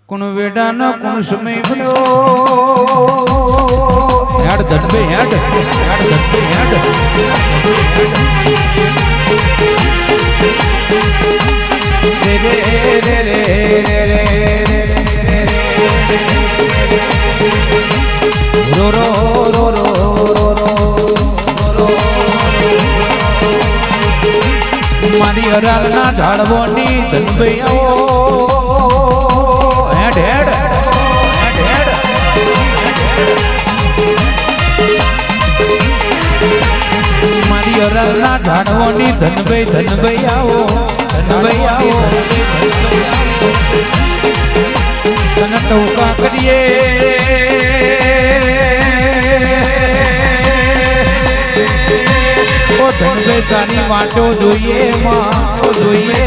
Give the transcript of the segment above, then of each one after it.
કોણ વેડાનો કોણ સમય બન્યો હેડ ધડબે હેડ ધડબે હેડ રે રે રે રો રો રો રો મારી હરાલના ઝાડવોની ધનભૈયાઓ હેડ હેડ હેડ હેડ મારી હરાલના ઝાડવોની ધનભૈયાઓ ધનભૈયાઓ તને ટોકા કરીએ ધનભે તારી વાટો જોઈએ જોઈએ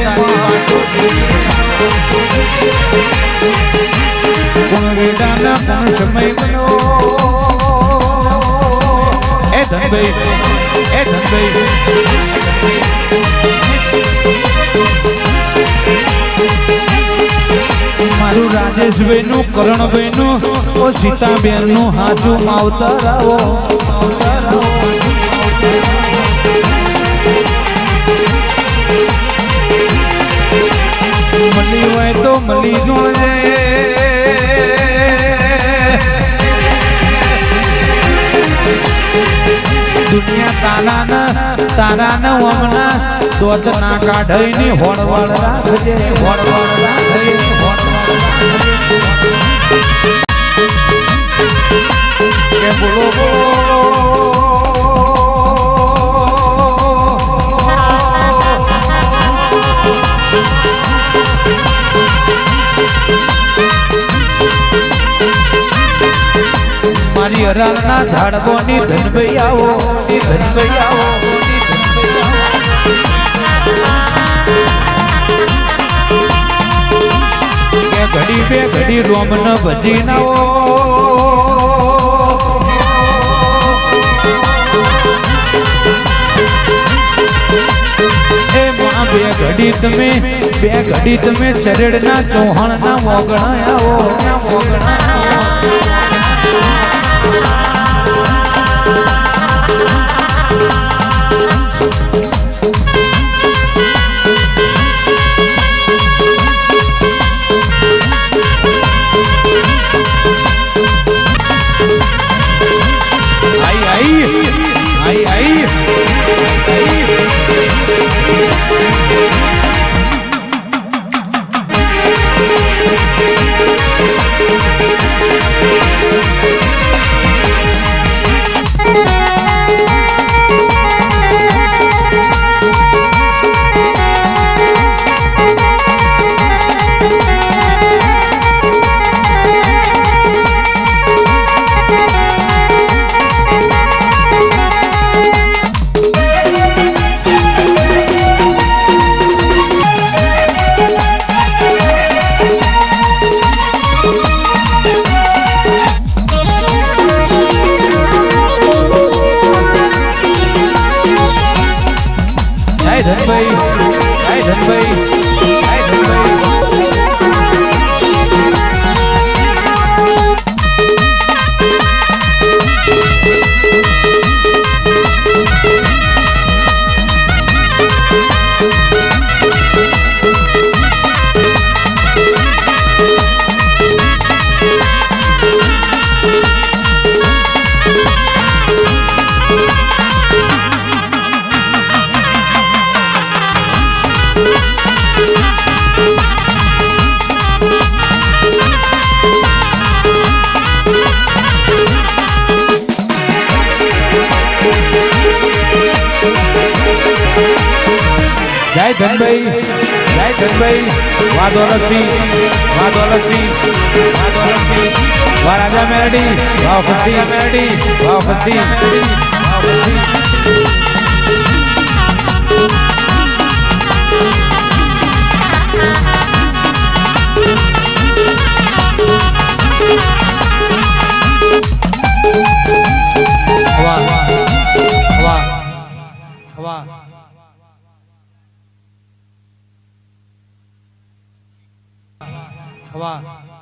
કોણ વેડાના કોણ સમય બન્યો એ ધનભાઈ મારું રાજેશભાઈ નું કરણભાઈ નું ઓ સીતાબેન નું હાચું માવતર આવો મળી હોય તો મળી જોડે દુનિયા તારા ને હમણા દોત ના કાઢઈ ની હોડવાળ રાખજે હોડવાળ રાખજે કે બોલો મારી હરાલના ઝાડવોની ધનભૈયાઓ કે ઘડી બે ઘડી રોમ ન ભજી નાઓ એ માં બે ઘડી તમે શરીરના ચૌહાણના મોગણા આવો જય ધનભાઈ વાહ દોલતસિંહ વાહ રાજા મેરડી વાહ ફસી વાહ